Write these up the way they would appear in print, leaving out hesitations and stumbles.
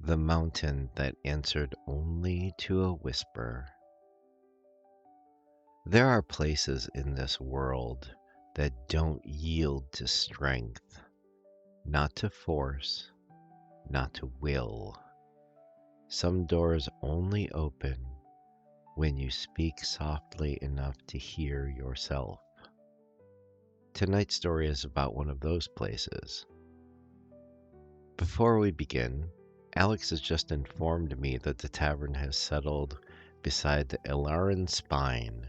The mountain that answered only to a whisper. There are places in this world that don't yield to strength, not to force, not to will. Some doors only open when you speak softly enough to hear yourself. Tonight's story is about one of those places. Before we begin, Alex has just informed me that the tavern has settled beside the Elarin Spine,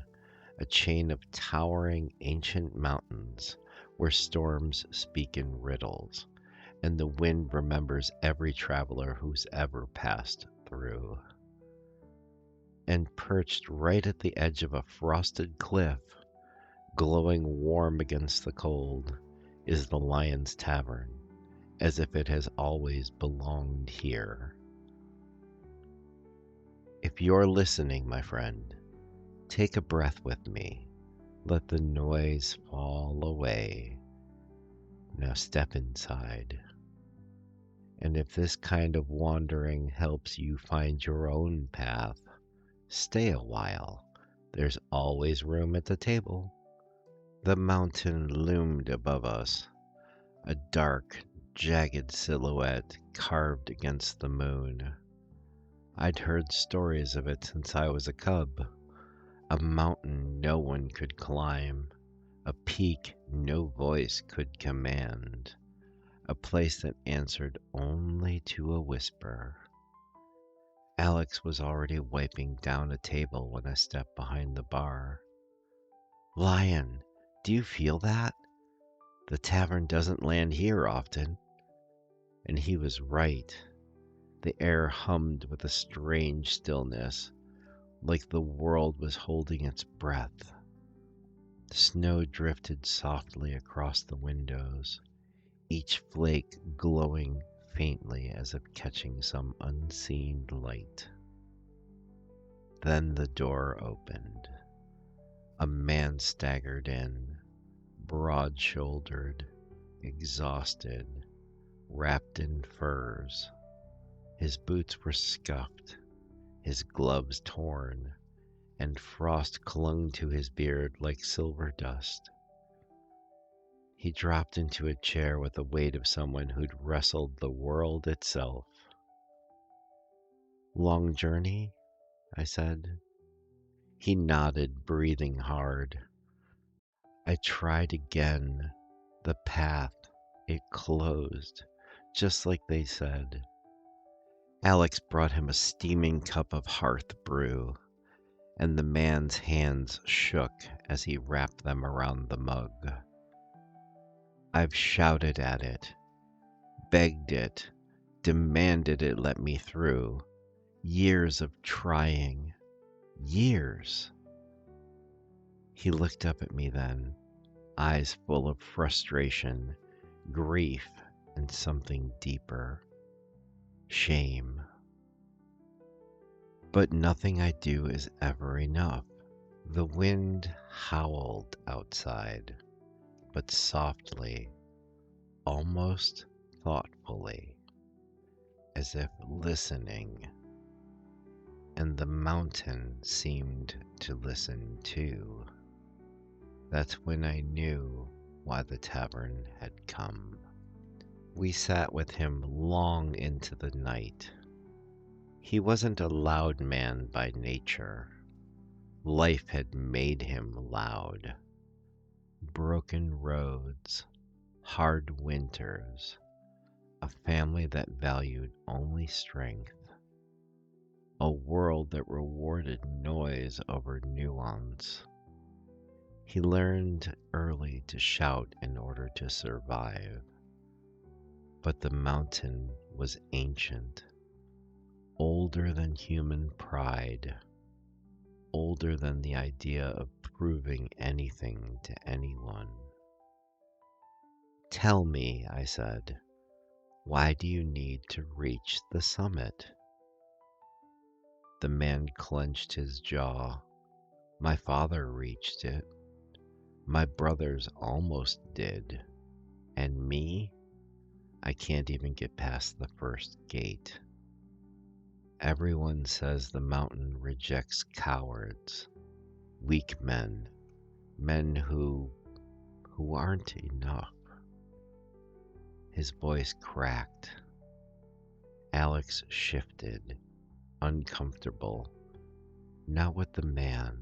a chain of towering ancient mountains where storms speak in riddles, and the wind remembers every traveler who's ever passed through. And perched right at the edge of a frosted cliff, glowing warm against the cold, is the Lion's Tavern, as if it has always belonged here. If you're listening, my friend, take a breath with me. Let the noise fall away. Now step inside. And if this kind of wandering helps you find your own path, stay a while. There's always room at the table. The mountain loomed above us, a dark, jagged silhouette carved against the moon. I'd heard stories of it since I was a cub. A mountain no one could climb, a peak no voice could command, a place that answered only to a whisper. Alex was already wiping down a table when I stepped behind the bar. Lion, do you feel that? The tavern doesn't land here often. And he was right. The air hummed with a strange stillness, like the world was holding its breath. Snow drifted softly across the windows, each flake glowing faintly as if catching some unseen light. Then the door opened. A man staggered in, broad-shouldered, exhausted, wrapped in furs. His boots were scuffed, his gloves torn, and frost clung to his beard like silver dust. He dropped into a chair with the weight of someone who'd wrestled the world itself. Long journey? I said. He nodded, breathing hard. I tried again. The path, it closed, just like they said. Alex brought him a steaming cup of hearth brew, and the man's hands shook as he wrapped them around the mug. I've shouted at it, begged it, demanded it let me through. Years of trying. Years. He looked up at me then, eyes full of frustration, grief, and something deeper. Shame. But nothing I do is ever enough. The wind howled outside, but softly, almost thoughtfully, as if listening. And the mountain seemed to listen too. That's when I knew why the tavern had come. We sat with him long into the night. He wasn't a loud man by nature. Life had made him loud. Broken roads, hard winters, a family that valued only strength, a world that rewarded noise over nuance. He learned early to shout in order to survive. But the mountain was ancient, older than human pride, older than the idea of proving anything to anyone. Tell me, I said, why do you need to reach the summit? The man clenched his jaw. My father reached it. My brothers almost did. And me? I can't even get past the first gate. Everyone says the mountain rejects cowards, weak men, men who aren't enough. His voice cracked. Alex shifted, uncomfortable, not with the man,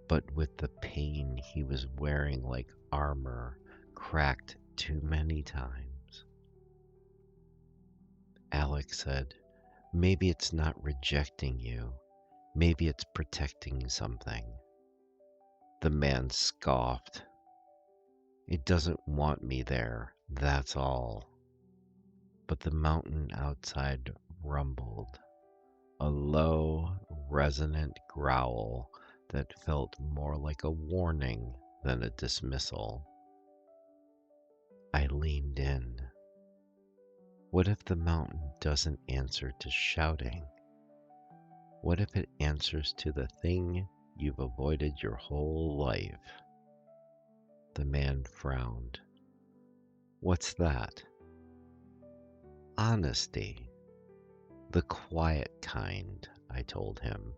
but with the pain he was wearing like armor cracked too many times. Alex said, "Maybe it's not rejecting you. Maybe it's protecting something." The man scoffed. "It doesn't want me there, that's all." But the mountain outside rumbled, a low, resonant growl that felt more like a warning than a dismissal. I leaned in. What if the mountain doesn't answer to shouting? What if it answers to the thing you've avoided your whole life? The man frowned. "What's that?" "Honesty. The quiet kind," I told him.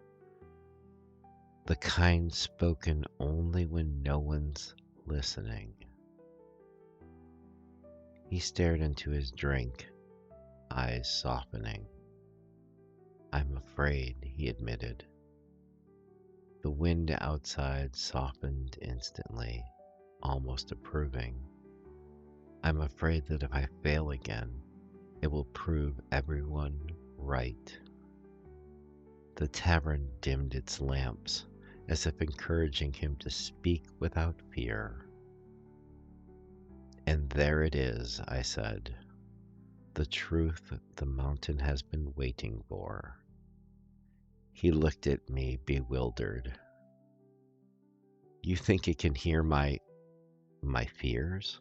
"The kind spoken only when no one's listening." He stared into his drink, eyes softening. "I'm afraid," he admitted. The wind outside softened instantly, almost approving. "I'm afraid that if I fail again, it will prove everyone right." The tavern dimmed its lamps, as if encouraging him to speak without fear. "And there it is," I said, "the truth the mountain has been waiting for." He looked at me bewildered. "You think it can hear my fears?"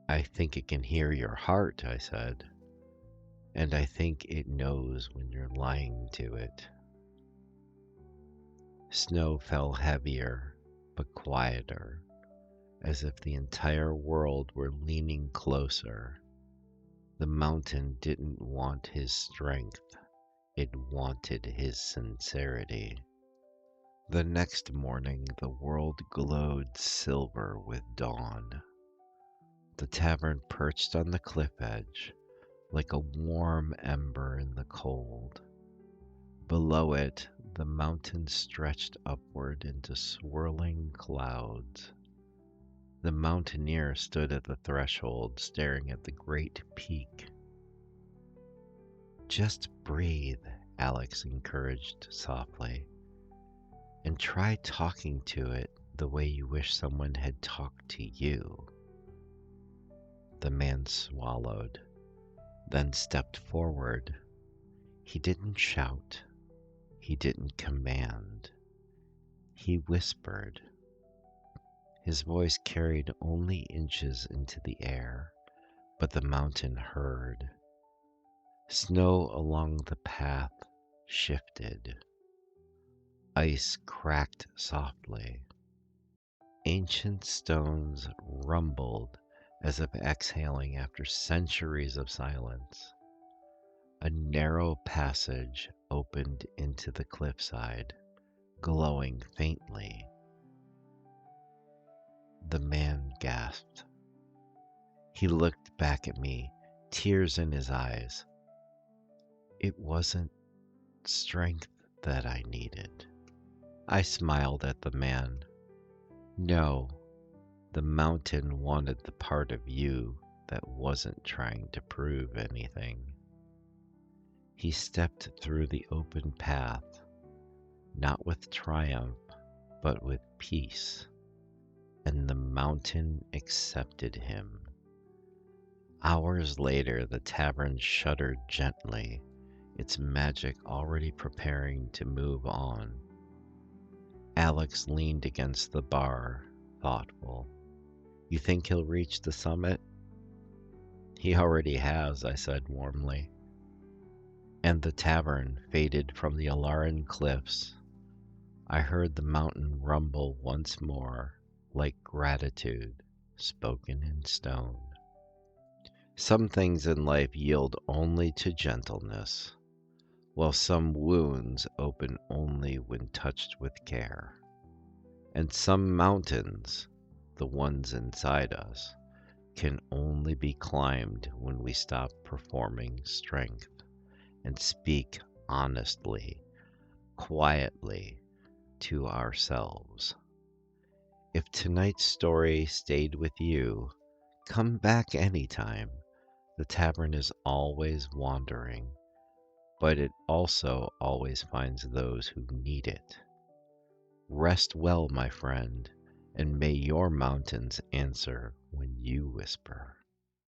"I think it can hear your heart," I said, "and I think it knows when you're lying to it." Snow fell heavier, but quieter, as if the entire world were leaning closer. The mountain didn't want his strength, it wanted his sincerity. The next morning, the world glowed silver with dawn. The tavern perched on the cliff edge, like a warm ember in the cold. Below it, the mountain stretched upward into swirling clouds. The mountaineer stood at the threshold, staring at the great peak. "Just breathe," Alex encouraged softly, "and try talking to it the way you wish someone had talked to you." The man swallowed, then stepped forward. He didn't shout. He didn't command. He whispered. His voice carried only inches into the air, but the mountain heard. Snow along the path shifted. Ice cracked softly. Ancient stones rumbled as if exhaling after centuries of silence. A narrow passage opened into the cliffside, glowing faintly. The man gasped. He looked back at me, tears in his eyes. It wasn't strength that I needed. I smiled at the man. No, the mountain wanted the part of you that wasn't trying to prove anything. He stepped through the open path, not with triumph, but with peace, and the mountain accepted him. Hours later, the tavern shuddered gently, its magic already preparing to move on. Alex leaned against the bar, thoughtful. "You think he'll reach the summit?" "He already has," I said warmly. And the tavern faded from the Elarin cliffs. I heard the mountain rumble once more, like gratitude spoken in stone. Some things in life yield only to gentleness. while some wounds open only when touched with care. And some mountains, the ones inside us, can only be climbed when we stop performing strength and speak honestly, quietly to ourselves. If tonight's story stayed with you, come back anytime. The tavern is always wandering, but it also always finds those who need it. Rest well, my friend, and may your mountains answer when you whisper.